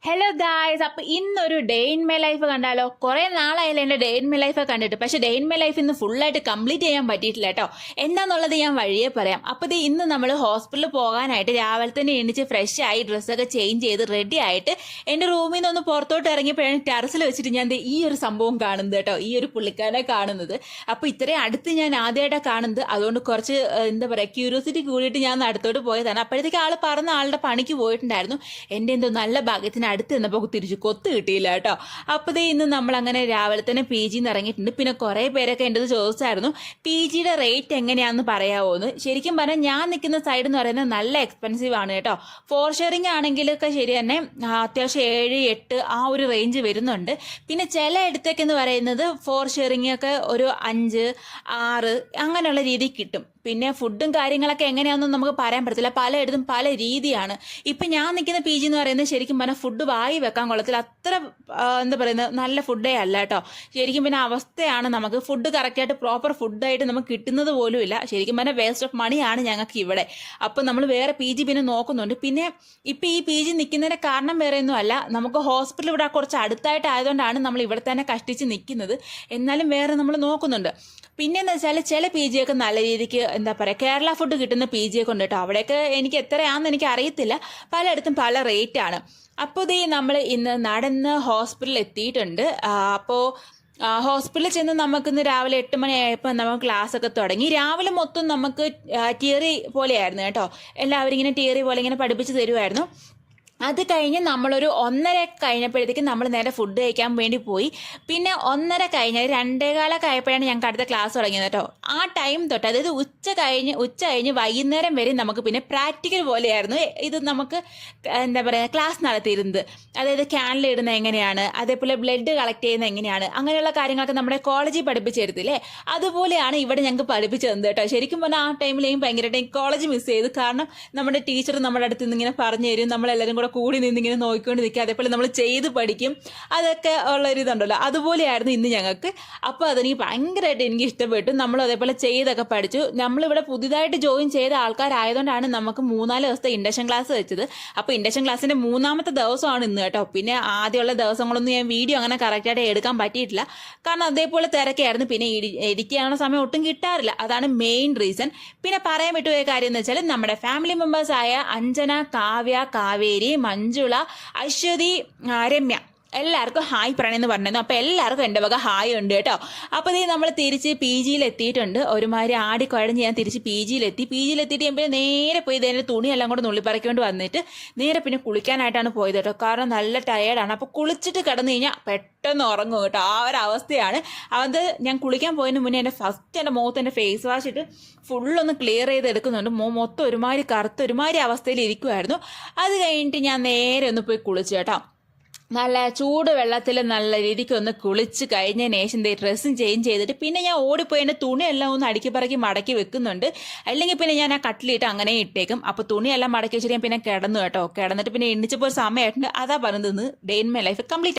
Hello guys, അപ്പൊ ഇന്നൊരു day in my life കണ്ടാലോ? കുറെ നാളായാലും എന്റെ ഡേ ഇൻ മൈ ലൈഫ് കണ്ടിട്ട്, പക്ഷെ ഡേ ഇൻ മൈ ലൈഫ് ഇന്ന് ഫുള്ളായിട്ട് കംപ്ലീറ്റ് ചെയ്യാൻ പറ്റിയിട്ടില്ല കേട്ടോ. എന്താന്നുള്ളത് ഞാൻ വഴിയെ പറയാം. അപ്പൊ ഇന്ന് നമ്മൾ ഹോസ്പിറ്റലിൽ പോകാനായിട്ട് രാവിലെ തന്നെ എണീച്ച് ഫ്രഷ് ആയി ഡ്രസ്സൊക്കെ ചേഞ്ച് ചെയ്ത് റെഡി ആയിട്ട് എന്റെ റൂമിൽ നിന്ന് ഒന്ന് പുറത്തോട്ട് ഇറങ്ങിയപ്പോഴാണ് ടെറസിൽ വെച്ചിട്ട് ഞാൻ ഈ ഒരു സംഭവം കാണുന്നത് കേട്ടോ, ഈ ഒരു പുള്ളിക്കാരനെ കാണുന്നത്. അപ്പൊ ഇത്രയും അടുത്ത് ഞാൻ ആദ്യമായിട്ടാണ് കാണുന്നത്. അതുകൊണ്ട് കുറച്ച് എന്താ പറയാ, ക്യൂരിയോസിറ്റി കൂടിയിട്ട് ഞാൻ അടുത്തോട്ട് പോയതാണ്. അപ്പോഴത്തേക്ക് ആള് പറഞ്ഞ ആളുടെ പണിക്ക് പോയിട്ടുണ്ടായിരുന്നു. എന്റെ എന്തോ നല്ല ഭാഗ്യത്തിന് അടുത്ത് നിന്നപ്പോൾ തിരിച്ച് കൊത്ത് കിട്ടിയില്ല കേട്ടോ. അപ്പോൾ ഇന്ന് നമ്മൾ അങ്ങനെ രാവിലെ തന്നെ പി ജിന്ന് ഇറങ്ങിയിട്ടുണ്ട്. പിന്നെ കുറേ പേരൊക്കെ എൻ്റെ ചോദിച്ചായിരുന്നു പി ജിയുടെ റേറ്റ് എങ്ങനെയാണെന്ന് പറയാമോ എന്ന്. ശരിക്കും പറഞ്ഞാൽ ഞാൻ നിൽക്കുന്ന സൈഡ് എന്ന് പറയുന്നത് നല്ല എക്സ്പെൻസീവ് ആണ് കേട്ടോ. 4 ഷെയറിംഗ് ആണെങ്കിലൊക്കെ ശരി തന്നെ അത്യാവശ്യം 7-8 ആ ഒരു റേഞ്ച് വരുന്നുണ്ട്. പിന്നെ ചില ഇടത്തേക്കെന്ന് പറയുന്നത് 4 ഷെയറിംഗ് ഒക്കെ ഒരു 5-6 അങ്ങനെയുള്ള രീതിയിൽ കിട്ടും. പിന്നെ ഫുഡും കാര്യങ്ങളൊക്കെ എങ്ങനെയാണെന്നും നമുക്ക് പറയാൻ പറ്റത്തില്ല. പലയിടത്തും പല രീതിയാണ്. ഇപ്പം ഞാൻ നിൽക്കുന്ന പി ജി എന്ന് പറയുന്നത് ശരിക്കും പറഞ്ഞാൽ ഫുഡ് വായി വെക്കാൻ കൊള്ളത്തില്ല. അത്ര എന്താ പറയുന്നത്, നല്ല ഫുഡേ അല്ല കേട്ടോ. ശരിക്കും പിന്നെ അവസ്ഥയാണ്, നമുക്ക് ഫുഡ് കറക്റ്റായിട്ട് പ്രോപ്പർ ഫുഡായിട്ട് നമുക്ക് കിട്ടുന്നത് പോലും ഇല്ല. ശരിക്കും പറഞ്ഞാൽ വേസ്റ്റ് ഓഫ് മണിയാണ് ഞങ്ങൾക്ക് ഇവിടെ. അപ്പം നമ്മൾ വേറെ പി ജി പിന്നെ നോക്കുന്നുണ്ട്. പിന്നെ ഇപ്പം ഈ പി ജി നിൽക്കുന്നതിൻ്റെ കാരണം വേറെ ഒന്നും അല്ല, നമുക്ക് ഹോസ്പിറ്റൽ ഇവിടെ കുറച്ച് അടുത്തായിട്ട് ആയതുകൊണ്ടാണ് നമ്മൾ ഇവിടെ തന്നെ കഷ്ടിച്ച് നിൽക്കുന്നത്. എന്നാലും വേറെ നമ്മൾ നോക്കുന്നുണ്ട്. പിന്നെയെന്ന് വെച്ചാൽ ചില പി ജിയൊക്കെ നല്ല രീതിക്ക് എന്താ പറയുക, കേരള ഫുഡ് കിട്ടുന്ന പി ജിയൊക്കെ ഉണ്ട് കേട്ടോ. അവിടെയൊക്കെ എനിക്ക് എത്രയാണെന്ന് എനിക്ക് അറിയത്തില്ല, പലയിടത്തും പല റേറ്റാണ്. അപ്പോൾ നമ്മൾ ഇന്ന് നടന്ന് ഹോസ്പിറ്റലിൽ എത്തിയിട്ടുണ്ട്. അപ്പോൾ ഹോസ്പിറ്റലിൽ ചെന്ന് നമുക്കിന്ന് രാവിലെ 8 മണിയായപ്പോൾ നമുക്ക് ക്ലാസ്സൊക്കെ തുടങ്ങി. രാവിലെ മൊത്തം നമുക്ക് തിയറി പോലെയായിരുന്നു കേട്ടോ. എല്ലാവരും ഇങ്ങനെ തിയറി പോലെ ഇങ്ങനെ പഠിപ്പിച്ച് തരുമായിരുന്നു. അത് കഴിഞ്ഞ് നമ്മളൊരു 1:30 കഴിഞ്ഞപ്പോഴത്തേക്കും നമ്മൾ നേരെ ഫുഡ് കഴിക്കാൻ വേണ്ടി പോയി. പിന്നെ 1:30 കഴിഞ്ഞ് 2:15 ആയപ്പോഴാണ് ഞങ്ങൾക്ക് അടുത്ത ക്ലാസ് തുടങ്ങിയത് കേട്ടോ. ആ ടൈം തൊട്ട്, അതായത് ഉച്ച കഴിഞ്ഞ് വൈകുന്നേരം വരെ നമുക്ക് പിന്നെ പ്രാക്ടിക്കൽ പോലെയായിരുന്നു ഇത് നമുക്ക് എന്താ പറയുക ക്ലാസ് നടത്തിയിരുന്നത്. അതായത് ക്യാനിൽ ഇടുന്നത് എങ്ങനെയാണ്, അതേപോലെ ബ്ലഡ് കളക്ട് ചെയ്യുന്നത് എങ്ങനെയാണ്, അങ്ങനെയുള്ള കാര്യങ്ങളൊക്കെ നമ്മുടെ കോളേജിൽ പഠിപ്പിച്ചിരുത്തില്ലേ, അതുപോലെയാണ് ഇവിടെ ഞങ്ങൾക്ക് പഠിപ്പിച്ചു തന്നത് കേട്ടോ. ശരിക്കും പറഞ്ഞാൽ ആ ടൈമിലേയും ഭയങ്കരമായിട്ട് കോളേജ് മിസ് ചെയ്തു. കാരണം നമ്മുടെ ടീച്ചർ നമ്മുടെ അടുത്ത് നിന്ന് ഇങ്ങനെ പറഞ്ഞു തരും, നമ്മളെല്ലാവരും കൂടെ കൂടി നിന്നിങ്ങനെ നോക്കിക്കൊണ്ട് നിൽക്കുക, അതേപോലെ നമ്മൾ ചെയ്ത് പഠിക്കും, അതൊക്കെ ഉള്ളൊരിതുണ്ടല്ലോ. അതുപോലെയായിരുന്നു ഇന്ന് ഞങ്ങൾക്ക്. അപ്പോൾ അതെനിക്ക് ഭയങ്കരമായിട്ട് എനിക്ക് ഇഷ്ടപ്പെട്ടു. നമ്മളും അതേപോലെ ചെയ്തൊക്കെ പഠിച്ചു. നമ്മളിവിടെ പുതിയതായിട്ട് ജോയിൻ ചെയ്ത ആൾക്കാരായതുകൊണ്ടാണ് നമുക്ക് 3-4 ദിവസത്തെ ഇൻഡക്ഷൻ ക്ലാസ് വെച്ചത്. അപ്പോൾ ഇൻഡക്ഷൻ ക്ലാസ്സിൻ്റെ 3-ാമത്തെ ദിവസമാണ് ഇന്ന് കേട്ടോ. പിന്നെ ആദ്യമുള്ള ദിവസങ്ങളൊന്നും ഞാൻ വീഡിയോ അങ്ങനെ കറക്റ്റായിട്ട് എടുക്കാൻ പറ്റിയിട്ടില്ല, കാരണം അതേപോലെ തിരക്കായിരുന്നു. പിന്നെ എഡിറ്റ് ചെയ്യാനുള്ള സമയം ഒട്ടും കിട്ടാറില്ല, അതാണ് മെയിൻ റീസൺ. പിന്നെ പറയാൻ വിട്ടുപോയ കാര്യം എന്ന് വെച്ചാൽ നമ്മുടെ ഫാമിലി മെമ്പേഴ്സായ അഞ്ജന, കാവ്യ, കാവേരി, മഞ്ജുള, അശ്വതി, രമ്യ എല്ലാവർക്കും ഹായ് പറയണമെന്ന് പറഞ്ഞിരുന്നു. അപ്പോൾ എല്ലാവർക്കും എൻ്റെ വക ഹായ് ഉണ്ട് കേട്ടോ. അപ്പോൾ നമ്മൾ തിരിച്ച് പി ജിയിൽ എത്തിയിട്ടുണ്ട്. ഒരുമാതിരി ആടിക്കുഴഞ്ഞ് ഞാൻ തിരിച്ച് പി ജിയിലെത്തിയിട്ട് ഞാൻ നേരെ പോയി ഇതിൻ്റെ തുണിയെല്ലാം കൂടെ നുള്ളിപ്പറക്കൊണ്ട് വന്നിട്ട് നേരെ പിന്നെ കുളിക്കാനായിട്ടാണ് പോയത് കേട്ടോ. കാരണം നല്ല ടയേർഡാണ്. അപ്പോൾ കുളിച്ചിട്ട് കിടന്നു കഴിഞ്ഞാൽ പെട്ടെന്ന് ഉറങ്ങും കേട്ടോ. ആ ഒരു അവസ്ഥയാണ്. അത് ഞാൻ കുളിക്കാൻ പോയതിന് മുന്നേ എൻ്റെ മുഖത്ത് എൻ്റെ ഫേസ് വാഷ് ഇട്ട് ഫുള്ളൊന്ന് ക്ലിയർ ചെയ്ത് എടുക്കുന്നുണ്ട്. മൊത്തം ഒരുമാതിരി കറുത്ത ഒരുമാതിരി അവസ്ഥയിൽ ഇരിക്കുമായിരുന്നു. അത് കഴിഞ്ഞിട്ട് ഞാൻ നേരെ ഒന്ന് പോയി കുളിച്ചു കേട്ടോ. നല്ല ചൂട് വെള്ളത്തിൽ നല്ല രീതിക്ക് ഒന്ന് കുളിച്ച് കഴിഞ്ഞതിന് ശേഷം ഡ്രസ്സും ചേഞ്ച് ചെയ്തിട്ട് പിന്നെ ഞാൻ ഓടിപ്പോയി എൻ്റെ തുണിയെല്ലാം ഒന്ന് അടുക്കി പറക്കി മടക്കി വെക്കുന്നുണ്ട്. അല്ലെങ്കിൽ പിന്നെ ഞാൻ ആ കട്ടിലിട്ട് അങ്ങനെ ഇട്ടേക്കും. അപ്പോൾ തുണിയെല്ലാം മടക്കി വെച്ചിട്ട് ഞാൻ പിന്നെ കിടന്നു കേട്ടോ. കിടന്നിട്ട് പിന്നെ എണ്ണിച്ചപ്പോൾ ഒരു സമയമായിട്ടുണ്ട്. അതാ പറഞ്ഞത് day in my life complete.